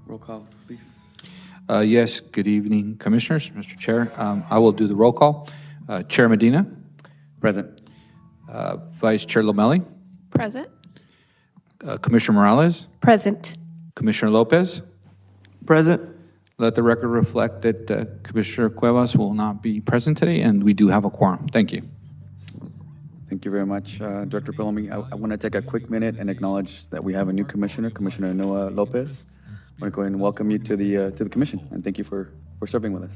Roll call, please. Yes, good evening, Commissioners, Mr. Chair. I will do the roll call. Chair Medina, Present. Vice Chair Lomelli, Present. Commissioner Morales, Present. Commissioner Lopez. Present. Let the record reflect that Commissioner Cuevas will not be present today, and we do have a quorum. Thank you. Thank you very much, Director Pelumi. I want to take a quick minute and acknowledge that we have a new commissioner, Commissioner Noah Lopez. I want to go ahead and welcome you to the commission, and thank you for serving with us.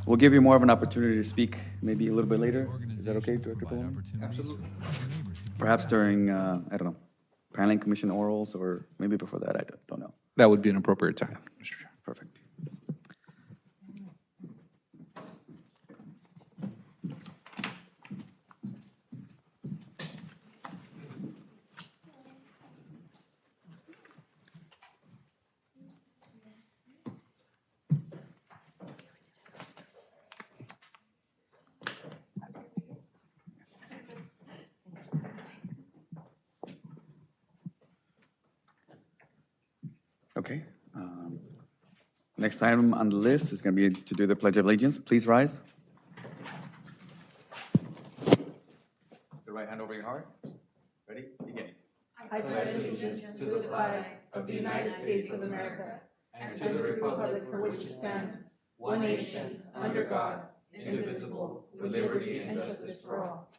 We'll give you more of an opportunity to speak maybe a little bit later. Is that okay, Director Pelumi? Absolutely. Perhaps during, I don't know, planning commission orals, or maybe before that, I don't know. That would be an appropriate time, Mr. Chair. Perfect. Okay. Next item on the list is going to be to do the Pledge of Allegiance. Please rise. The right hand over your heart. Ready? Beginning. I pledge allegiance to the flag of the United States of America and to the republic for which it stands, one nation, under God, indivisible, with liberty and justice for all.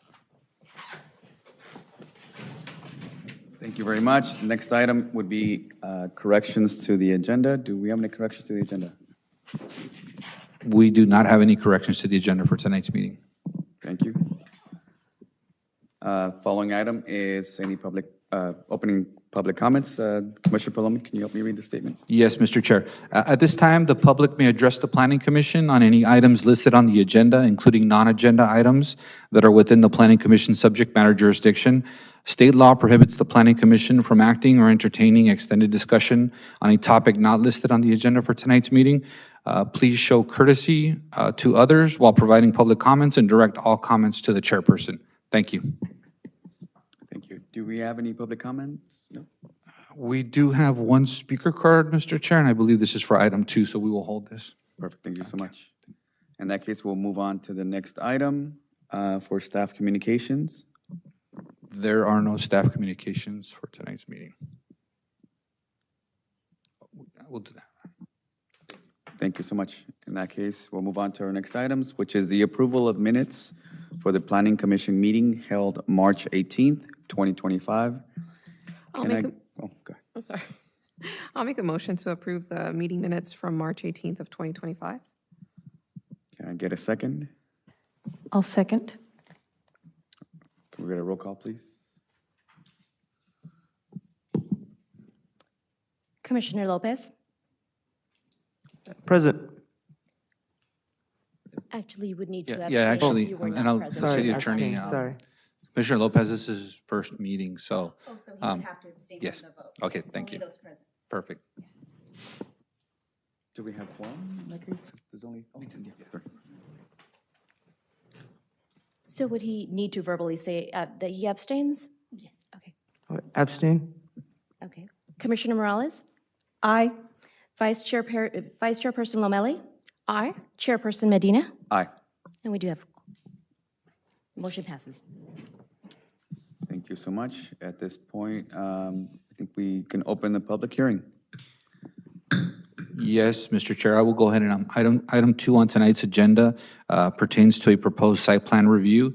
Thank you very much. The next item would be corrections to the agenda. Do we have any corrections to the agenda? We do not have any corrections to the agenda for tonight's meeting. Thank you. Following item is any opening public comments. Commissioner Pelumi, can you help me read the statement? Yes, Mr. Chair. At this time, the public may address the Planning Commission on any items listed on the agenda, including non-agenda items that are within the Planning Commission subject matter jurisdiction. State law prohibits the Planning Commission from acting or entertaining extended discussion on a topic not listed on the agenda for tonight's meeting. Please show courtesy to others while providing public comments and direct all comments to the chairperson. Thank you. Thank you. Do we have any public comments? No? We do have one speaker card, Mr. Chair, and I believe this is for item 2, so we will hold this. Perfect. Thank you so much. In that case, we'll move on to the next item for staff communications. There are no staff communications for tonight's meeting. We'll do that. Thank you so much. In that case, we'll move on to our next items, which is the approval of minutes for the Planning Commission meeting held March 18th, 2025. I'll make a motion to approve the meeting minutes from March 18th of 2025. Can I get a second? I'll second. Can we get a roll call, please? Commissioner Lopez? Present. Actually, you would need to abstain. Yeah, actually, if you were and not I'll, present. the city Sorry, attorney, sorry. Commissioner Lopez, this is his first meeting, so, Oh, so he um, would have to abstain yes. from the vote. Okay, It's thank only you. those present. perfect. Do we have quorum in that case? 'Cause there's only two. Yeah, three. So would he need to verbally say that he abstains? Yes. Okay, Abstain? okay. Commissioner Morales? Aye. Vice Chairperson Lomelli? Aye. Chairperson Medina? Aye. And we do have, motion passes. Thank you so much. At this point, I think we can open the public hearing. Yes, Mr. Chair, I will go ahead and item 2 on tonight's agenda pertains to a proposed site plan review.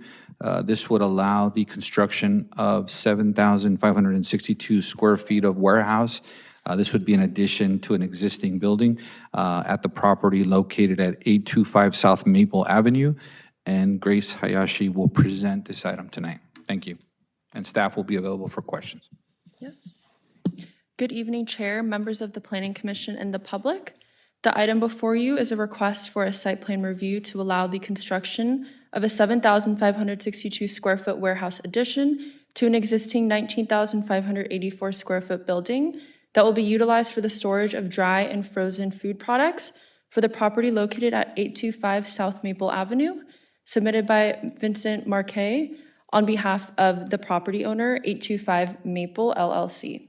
This would allow the construction of 7,562 square feet of warehouse. This would be in addition to an existing building at the property located at 825 South Maple Avenue. And Grace Hayashi will present this item tonight. Thank you. And staff will be available for questions. Yes. Good evening, Chair, members of the Planning Commission, and the public. The item before you is a request for a site plan review to allow the construction of a 7,562 square foot warehouse addition to an existing 19,584 square foot building that will be utilized for the storage of dry and frozen food products for the property located at 825 South Maple Avenue, submitted by Vincent Marquet on behalf of the property owner, 825 Maple LLC.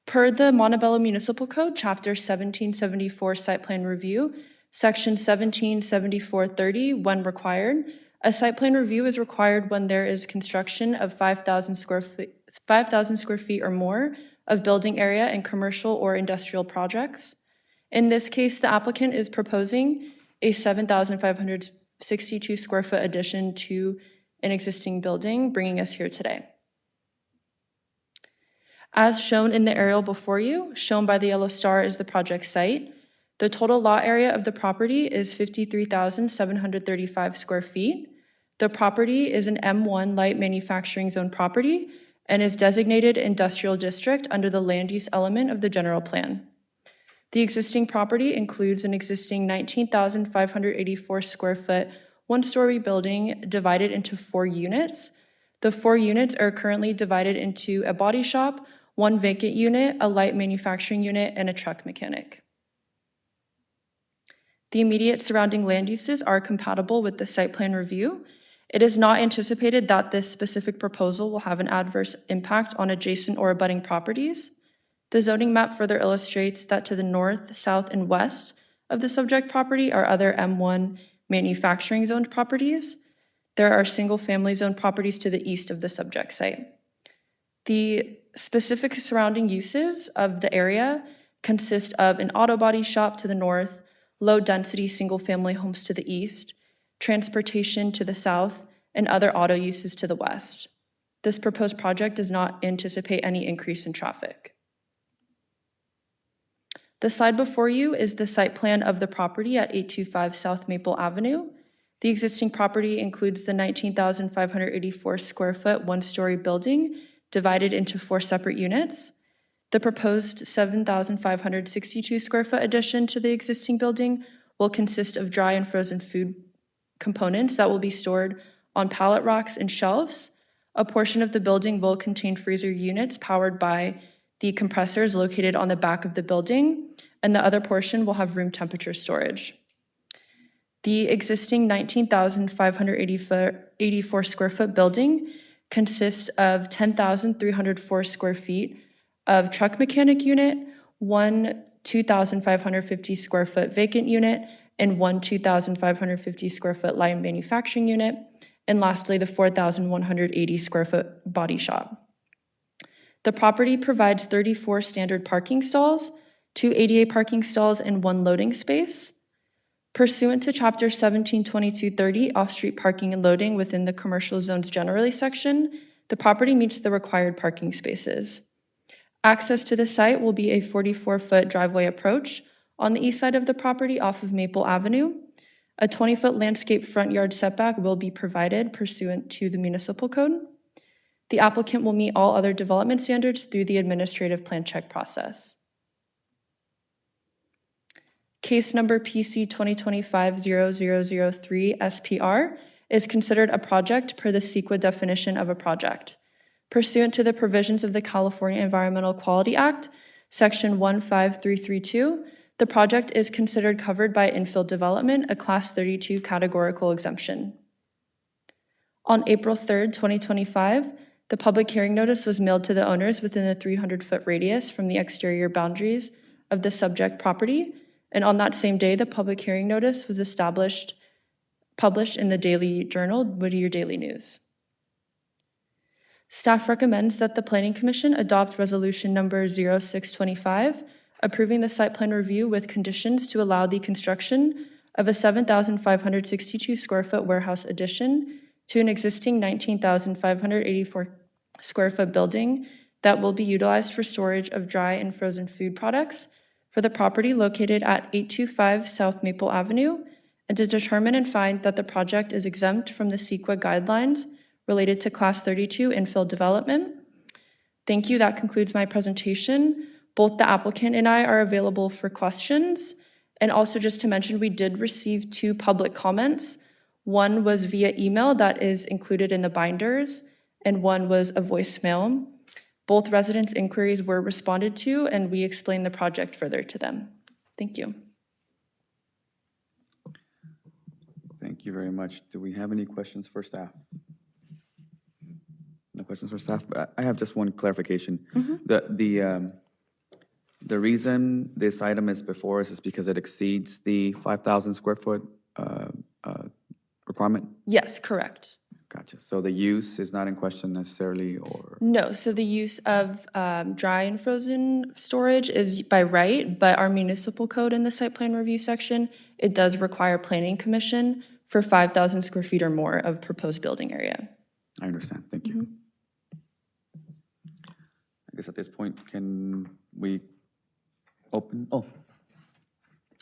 Per the Montebello Municipal Code, Chapter 1774 Site Plan Review, Section 177430, when required, a site plan review is required when there is construction of 5,000 square feet or more of building area in commercial or industrial projects. In this case, the applicant is proposing a 7,562 square foot addition to an existing building, bringing us here today. As shown in the aerial before you, shown by the yellow star is the project site. The total lot area of the property is 53,735 square feet. The property is an M1 light manufacturing zone property and is designated industrial district under the land use element of the general plan. The existing property includes an existing 19,584 square foot, one-story building divided into 4 units. The 4 units are currently divided into a body shop, 1 vacant unit, a light manufacturing unit, and a truck mechanic. The immediate surrounding land uses are compatible with the site plan review. It is not anticipated that this specific proposal will have an adverse impact on adjacent or abutting properties. The zoning map further illustrates that to the north, south, and west of the subject property are other M1 manufacturing zoned properties. There are single-family zone properties to the east of the subject site. The specific surrounding uses of the area consist of an auto body shop to the north, low-density single-family homes to the east, transportation to the south, and other auto uses to the west. This proposed project does not anticipate any increase in traffic. The slide before you is the site plan of the property at 825 South Maple Avenue. The existing property includes the 19,584 square foot, one-story building divided into 4 separate units. The proposed 7,562 square foot addition to the existing building will consist of dry and frozen food components that will be stored on pallet racks and shelves. A portion of the building will contain freezer units powered by the compressors located on the back of the building, and the other portion will have room temperature storage. The existing 19,584 square foot building consists of 10,304 square feet of truck mechanic unit, 1 2,550 square foot vacant unit, and 1 2,550 square foot light manufacturing unit, and lastly, the 4,180 square foot body shop. The property provides 34 standard parking stalls, 2 ADA parking stalls, and 1 loading space. Pursuant to Chapter 172230, off-street parking and loading within the commercial zones generally section, the property meets the required parking spaces. Access to the site will be a 44-foot driveway approach on the east side of the property off of Maple Avenue. A 20-foot landscape front yard setback will be provided pursuant to the municipal code. The applicant will meet all other development standards through the administrative plan check process. Case number PC 2025-0003 SPR is considered a project per the CEQA definition of a project. Pursuant to the provisions of the California Environmental Quality Act, Section 15332, the project is considered covered by infill development, a Class 32 categorical exemption. On April 3rd, 2025, the public hearing notice was mailed to the owners within the 300-foot radius from the exterior boundaries of the subject property, and on that same day, the public hearing notice was published in the Daily Journal, Whittier Daily News. Staff recommends that the Planning Commission adopt resolution number 0625, approving the site plan review with conditions to allow the construction of a 7,562 square foot warehouse addition to an existing 19,584 square foot building that will be utilized for storage of dry and frozen food products for the property located at 825 South Maple Avenue, and to determine and find that the project is exempt from the CEQA guidelines related to Class 32 infill development. Thank you. That concludes my presentation. Both the applicant and I are available for questions. And also just to mention, we did receive 2 public comments. One was via email that is included in the binders, and one was a voicemail. Both residents' inquiries were responded to, and we explained the project further to them. Thank you. Thank you very much. Do we have any questions for staff? No questions for staff. I have just one clarification. The reason this item is before us is because it exceeds the 5,000 square foot requirement? Yes, correct. Gotcha. So the use is not in question necessarily, or? No, so the use of dry and frozen storage is by right, but our municipal code in the site plan review section, it does require planning commission for 5,000 square feet or more of proposed building area. I understand. Thank you. I guess at this point, can we open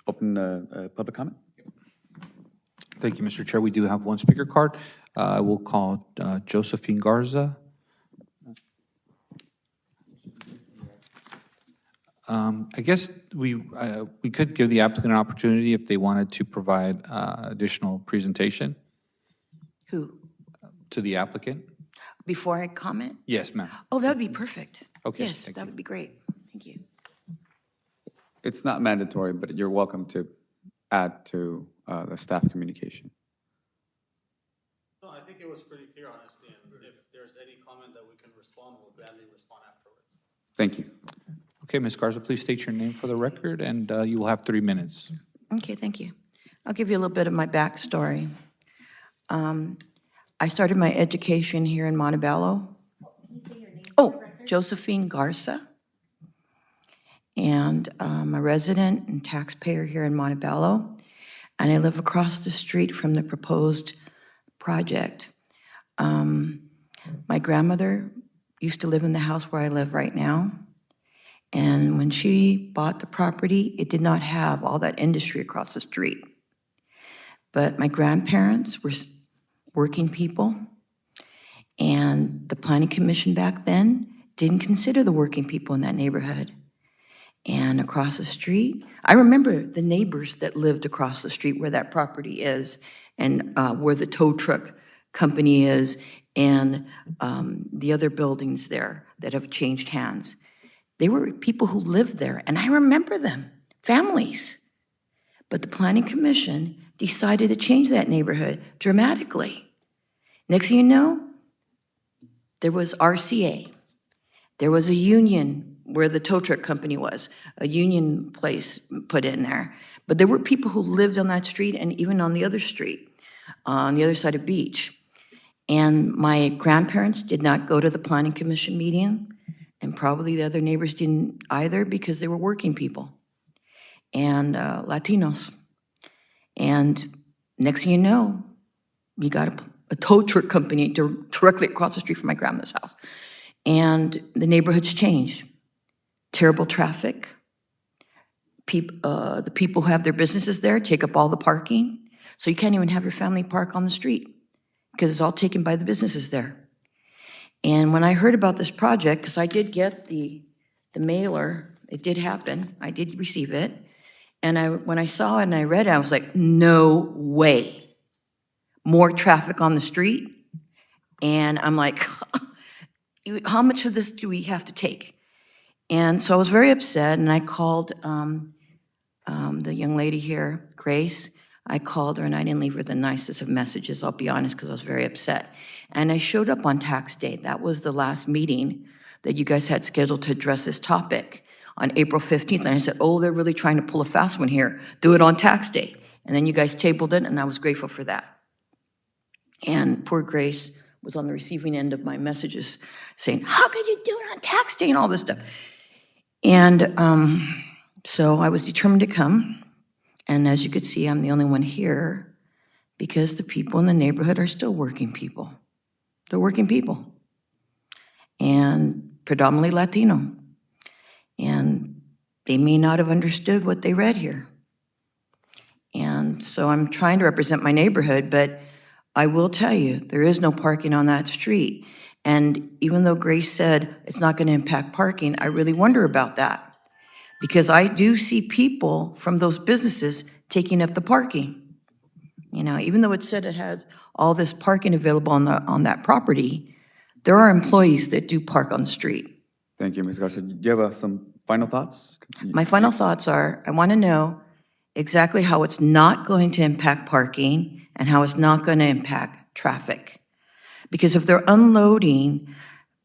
the public comment? Thank you, Mr. Chair. We do have one speaker card. I will call Josephine Garza. I guess we could give the applicant an opportunity if they wanted to provide additional presentation Who? to the applicant. Before I comment? Yes, ma'am. Oh, that would be perfect. Okay, Yes, thank that you. would be great. Thank you. It's not mandatory, but you're welcome to add to the staff communication. No, I think it was pretty clear, honestly, and if there's any comment that we can respond, we'll gladly respond afterwards. Thank you. Okay, Ms. Garza, please state your name for the record, and you will have 3 minutes. Okay, thank you. I'll give you a little bit of my backstory. I started my education here in Montebello. Oh, Josephine Garza. And I'm a resident and taxpayer here in Montebello, and I live across the street from the proposed project. My grandmother used to live in the house where I live right now, and when she bought the property, it did not have all that industry across the street. But my grandparents were working people, and the Planning Commission back then didn't consider the working people in that neighborhood. And across the street, I remember the neighbors that lived across the street where that property is, and where the tow truck company is, and the other buildings there that have changed hands. They were people who lived there, and I remember them, families. But the Planning Commission decided to change that neighborhood dramatically. Next thing you know, there was RCA. There was a union where the tow truck company was, a union place put in there. But there were people who lived on that street and even on the other street, on the other side of Beach. And my grandparents did not go to the Planning Commission meeting, and probably the other neighbors didn't either because they were working people and Latinos. And next thing you know, you got a tow truck company directly across the street from my grandma's house. And the neighborhood's changed. Terrible traffic. The people who have their businesses there take up all the parking. So you can't even have your family park on the street because it's all taken by the businesses there. And when I heard about this project, because I did get the mailer, it did happen, I did receive it. And when I saw it and I read it, I was like, no way. More traffic on the street. And I'm like, how much of this do we have to take? And so I was very upset, and I called the young lady here, Grace. I called her, and I didn't leave her the nicest of messages, I'll be honest, because I was very upset. And I showed up on tax day. That was the last meeting that you guys had scheduled to address this topic on April 15th. And I said, oh, they're really trying to pull a fast one here. Do it on tax day. And then you guys tabled it, and I was grateful for that. And poor Grace was on the receiving end of my messages saying, how could you do it on tax day and all this stuff? And so I was determined to come. And as you could see, I'm the only one here because the people in the neighborhood are still working people. They're working people. And predominantly Latino. And they may not have understood what they read here. And so I'm trying to represent my neighborhood, but I will tell you, there is no parking on that street. And even though Grace said it's not going to impact parking, I really wonder about that. Because I do see people from those businesses taking up the parking. You know, even though it said it has all this parking available on that property, there are employees that do park on the street. Thank you, Ms. Garza. Do you have some final thoughts? My final thoughts are, I want to know exactly how it's not going to impact parking and how it's not going to impact traffic. Because if they're unloading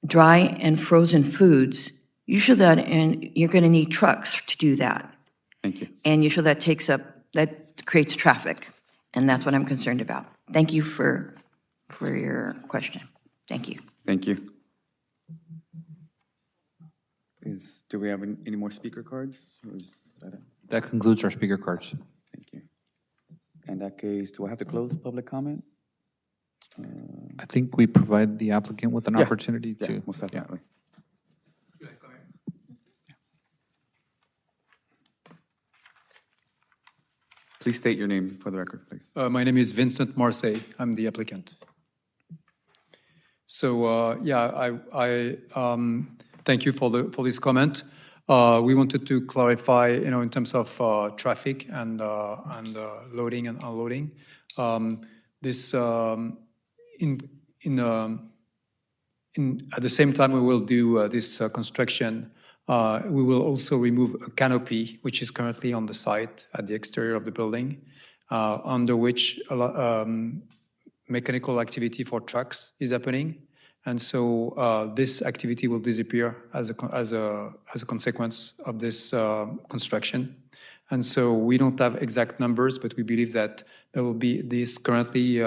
dry and frozen foods, you show that, and you're going to need trucks to do that. Thank you. And you show that that creates traffic, and that's what I'm concerned about. Thank you for your question. Thank you. Thank you. Do we have any more speaker cards? Or is that it? That concludes our speaker cards. Thank you. In that case, do I have to close public comment? I think we provide the applicant with an Yeah. opportunity Yeah, to. most definitely. Please state your name for the record, please. My name is Vincent Marseille. I'm the applicant. So, I thank you for this comment. We wanted to clarify, in terms of traffic and loading and unloading. At the same time we will do this construction, we will also remove a canopy which is currently on the site at the exterior of the building, under which mechanical activity for trucks is happening. And so this activity will disappear as a consequence of this construction. And so we don't have exact numbers, but we believe that there will be this currently,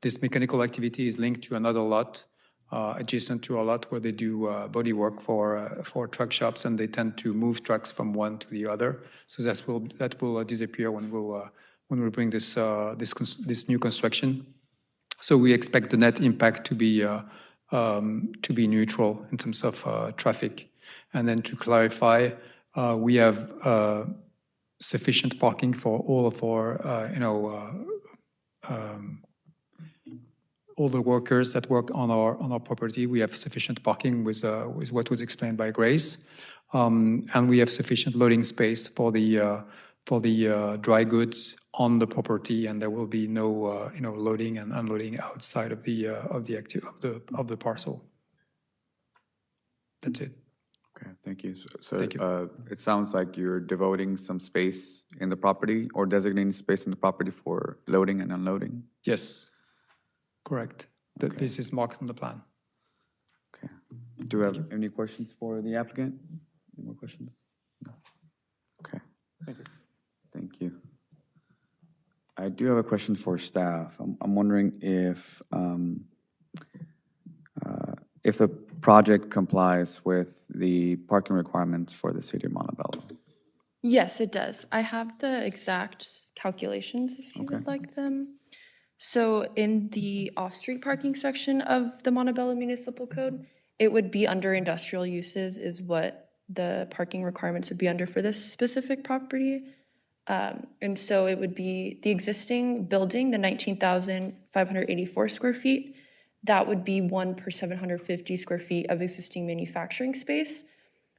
this mechanical activity is linked to another lot adjacent to a lot where they do body work for truck shops, and they tend to move trucks from one to the other. So that will disappear when we bring this new construction. So we expect the net impact to be neutral in terms of traffic. And then to clarify, we have sufficient parking for all of our all the workers that work on our property. We have sufficient parking with what was explained by Grace, and we have sufficient loading space for the dry goods on the property, and there will be no loading and unloading outside of the parcel. That's it. Okay, thank you. So Thank you. It sounds like you're devoting some space in the property or designating space in the property for loading and unloading? Yes, correct. Okay. This is marked on the plan. Okay. Do we have any questions for the applicant? Any more questions? No. Okay. Thank you. Thank you. I do have a question for staff. I'm wondering if the project complies with the parking requirements for the city of Montebello. Yes, it does. I have the exact calculations if you would like them. So in the off-street parking section of the Montebello Municipal Code, it would be under industrial uses is what the parking requirements would be under for this specific property. And so it would be the existing building, the 19,584 square feet, that would be 1 per 750 square feet of existing manufacturing space.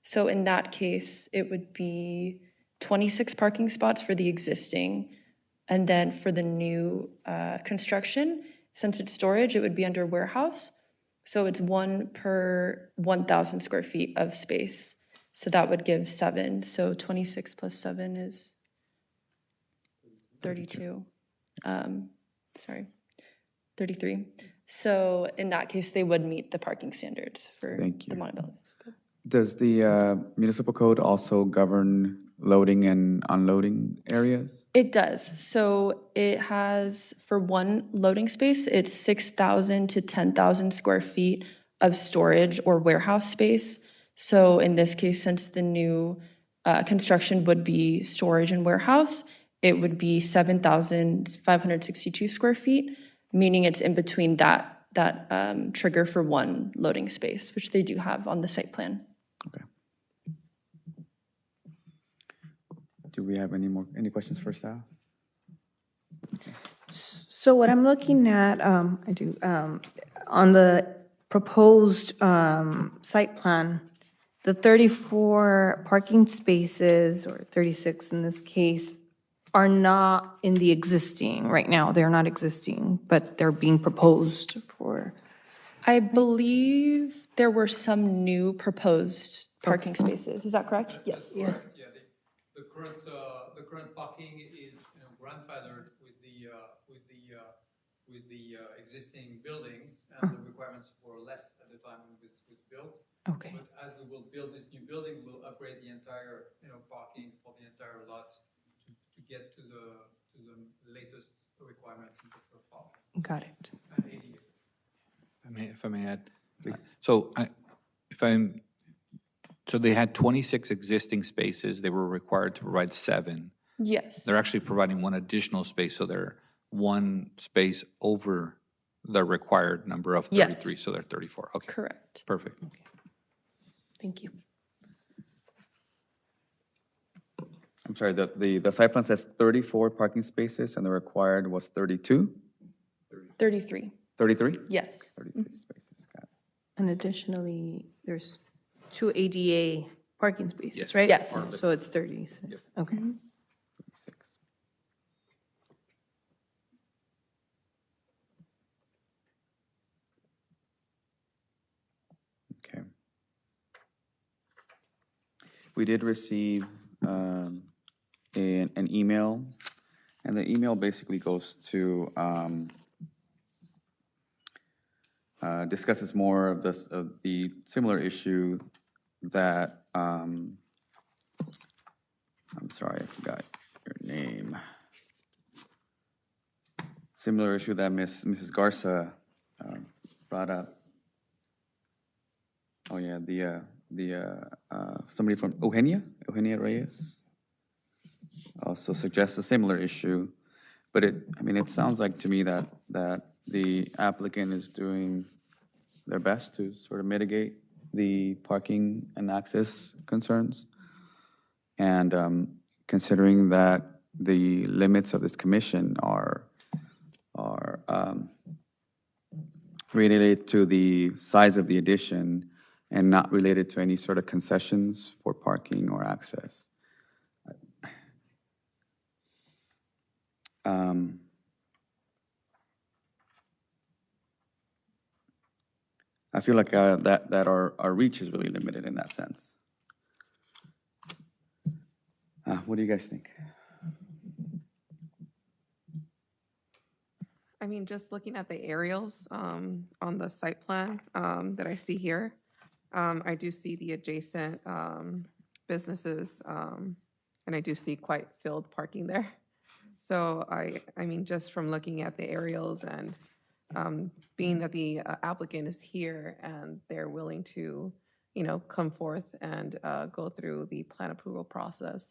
So in that case, it would be 26 parking spots for the existing. And then for the new construction, since it's storage, it would be under warehouse. So it's 1 per 1,000 square feet of space. So that would give 7. So 26 plus 7 is 32. 33. So in that case, they would meet the parking standards for Thank you. the Montebello. Does the municipal code also govern loading and unloading areas? It does. So it has, for one loading space, it's 6,000 to 10,000 square feet of storage or warehouse space. So in this case, since the new construction would be storage and warehouse, it would be 7,562 square feet, meaning it's in between that trigger for one loading space, which they do have on the site plan. Okay. Do we have any questions for staff? So what I'm looking at, on the proposed site plan, the 34 parking spaces, or 36 in this case, are not in the existing right now. They're not existing, but they're being proposed for. I believe there were some new proposed parking spaces. Is that correct? Yes. Yes. Yeah, the current parking is grandfathered with the existing buildings, and the requirements were less at the time when it was built. Okay. But as we will build this new building, upgrade the entire, parking for the entire lot to get to the latest requirements in terms of parking. Got it. And ADA. If I may add, please. So so they had 26 existing spaces. They were required to provide 7. Yes. They're actually providing 1 additional space, so they're 1 space over the required number of 33, Yes. so they're 34. Okay, Correct. perfect. Thank you. I'm sorry, the site plan says 34 parking spaces, and the required was 32? 33. 33? Yes. 33 spaces, got it. And additionally, there's 2 ADA parking spaces, Yes. right? Yes. So it's 36. Yes. Okay. 36. Okay. We did receive an email, and the email basically goes to, discusses more of this, of the similar issue that, I'm sorry, I forgot your name. Similar issue that Mrs. Garza brought up. Oh, yeah, somebody from Eugenia Reyes also suggests a similar issue, but it sounds like to me that the applicant is doing their best to sort of mitigate the parking and access concerns. And considering that the limits of this commission are related to the size of the addition and not related to any sort of concessions for parking or access. I feel like that our reach is really limited in that sense. What do you guys think? I mean, just looking at the aerials on the site plan that I see here, I do see the adjacent businesses, and I do see quite filled parking there. So I mean, just from looking at the aerials and being that the applicant is here and they're willing to, come forth and go through the plan approval process,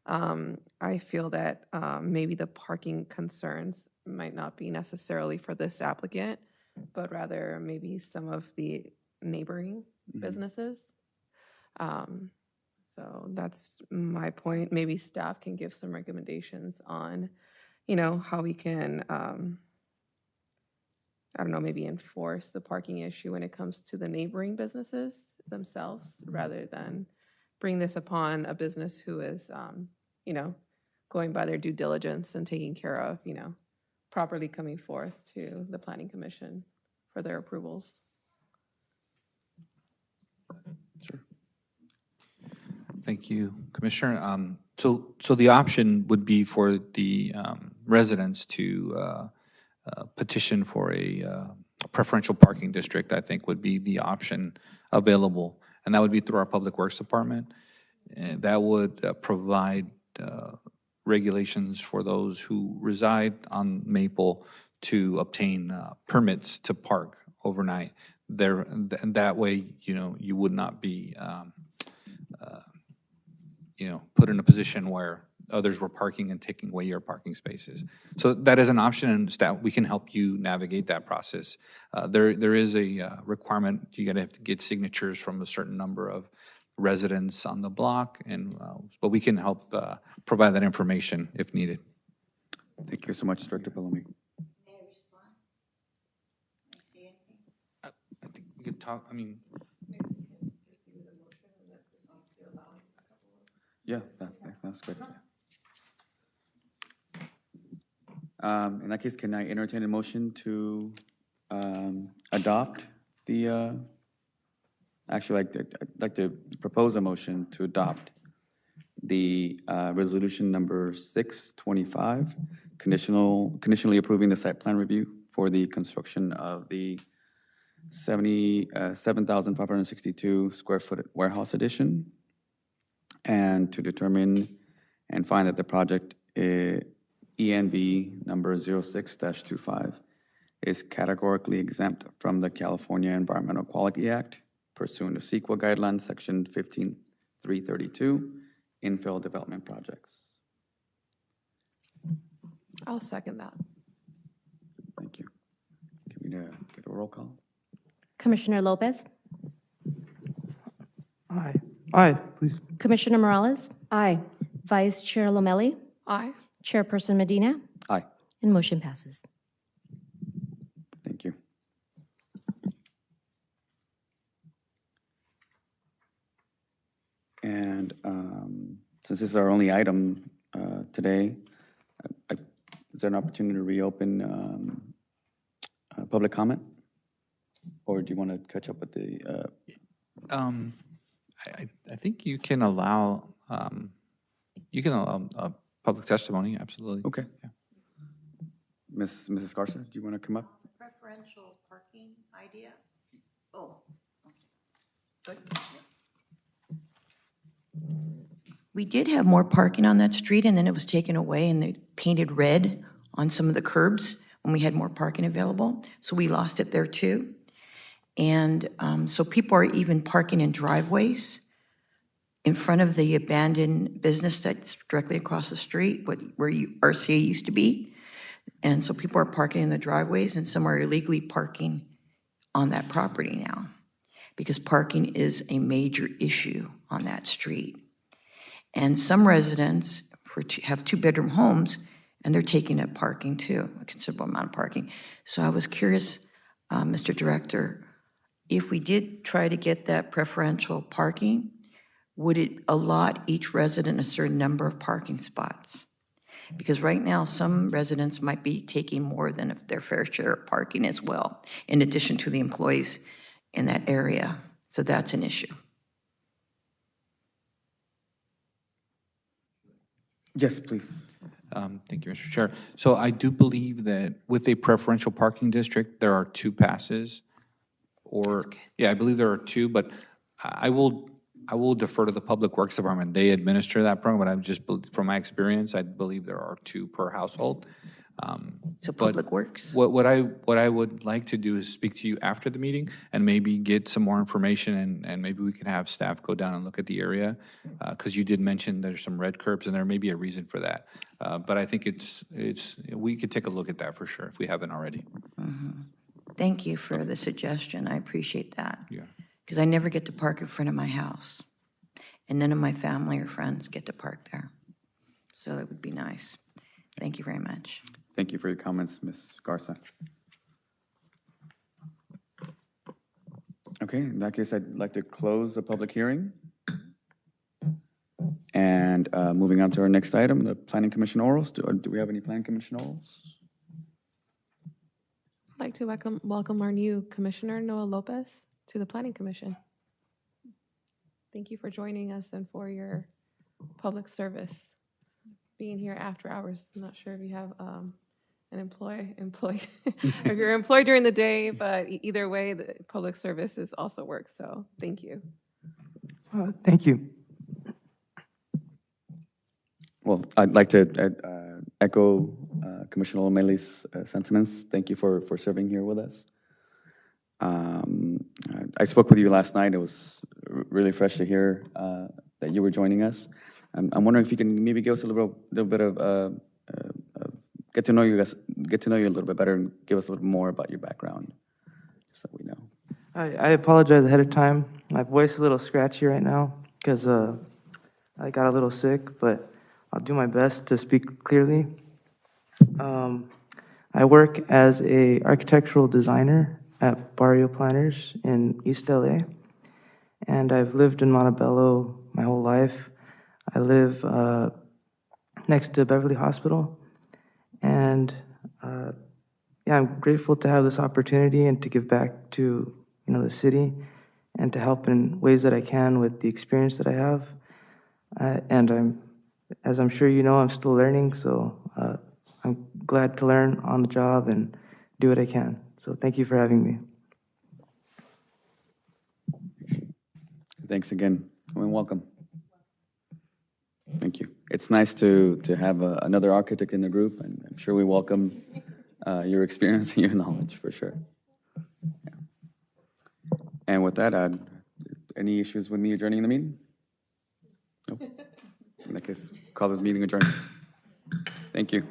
I feel that maybe the parking concerns might not be necessarily for this applicant, but rather maybe some of the neighboring businesses. So that's my point. Maybe staff can give some recommendations on, how we can, I don't know, maybe enforce the parking issue when it comes to the neighboring businesses themselves, rather than bring this upon a business who is, going by their due diligence and taking care of, properly coming forth to the Planning Commission for their approvals. Sure. Thank you, Commissioner. So the option would be for the residents to petition for a preferential parking district, I think would be the option available. And that would be through our Public Works Department. And that would provide regulations for those who reside on Maple to obtain permits to park overnight there. And that way, you would not be, put in a position where others were parking and taking away your parking spaces. So that is an option, and staff, we can help you navigate that process. There is a requirement, you're gonna have to get signatures from a certain number of residents on the block, but we can help provide that information if needed. Thank you so much, Director Pelumi. I think we could talk, Yeah, that's good. In that case, can I entertain a motion to adopt the, actually, I'd like to propose a motion to adopt the resolution number 625, conditionally approving the site plan review for the construction of the 7,562 square foot warehouse addition and to determine and find that the project ENV number 06-25 is categorically exempt from the California Environmental Quality Act pursuant to CEQA guidelines, section 15332, infill development projects. I'll second that. Thank you. Can we get a roll call? Commissioner Lopez, Aye. Aye, please. Commissioner Morales, Aye. Vice Chair Lomelli, Aye. Chairperson Medina, Aye. and motion passes. Thank you. And since this is our only item today, is there an opportunity to reopen public comment? Or do you want to catch up with the, I think you can allow public testimony, absolutely. okay. Mrs. Garza, do you want to come up? Preferential parking idea? Oh. We did have more parking on that street, and then it was taken away, and they painted red on some of the curbs when we had more parking available. So we lost it there too. And so people are even parking in driveways in front of the abandoned business that's directly across the street, where RCA used to be. And so people are parking in the driveways, and some are illegally parking on that property now, because parking is a major issue on that street. And some residents have two-bedroom homes, and they're taking up parking too, a considerable amount of parking. So I was curious, Mr. Director, if we did try to get that preferential parking, would it allot each resident a certain number of parking spots? Because right now, some residents might be taking more than their fair share of parking as well, in addition to the employees in that area. So that's an issue. Yes, please. Thank you, Mr. Chair. So I do believe that with a preferential parking district, there are 2 passes. Or, yeah, I believe there are 2, but I will defer to the Public Works Department. They administer that program, but I'm just, from my experience, I believe there are 2 per household. So But Public Works? What I would like to do is speak to you after the meeting and maybe get some more information, and maybe we can have staff go down and look at the area, because you did mention there's some red curbs, and there may be a reason for that. But I think we could take a look at that for sure if we haven't already. Mm-hmm. Thank you for the suggestion. I appreciate that. Yeah. Because I never get to park in front of my house, and none of my family or friends get to park there. So it would be nice. Thank you very much. Thank you for your comments, Ms. Garza. Okay, in that case, I'd like to close the public hearing. And moving on to our next item, the Planning Commission orals. Do we have any Planning Commission orals? I'd like to welcome our new Commissioner, Noah Lopez, to the Planning Commission. Thank you for joining us and for your public service, being here after hours. I'm not sure if you have an employee, if you're employed during the day, but either way, the public services also works, so thank you. Thank you. Well, I'd like to echo Commissioner O'Malley's sentiments. Thank you for serving here with us. I spoke with you last night. It was really fresh to hear that you were joining us. I'm wondering if you can maybe give us a little bit of get to know you a little bit better and give us a little more about your background, so we know. I apologize ahead of time. My voice is a little scratchy right now because I got a little sick, but I'll do my best to speak clearly. I work as an architectural designer at Barrio Planners in East LA, and I've lived in Montebello my whole life. I live next to Beverly Hospital, and yeah, I'm grateful to have this opportunity and to give back to the city and to help in ways that I can with the experience that I have. And as I'm sure you know, I'm still learning, so I'm glad to learn on the job and do what I can. So thank you for having me. Thanks again, and welcome. Thank you. It's nice to have another architect in the group, and I'm sure we welcome your experience and your knowledge, for sure. Yeah. And with that, any issues with me adjourning the meeting? No? In that case, call this meeting adjourned. Thank you.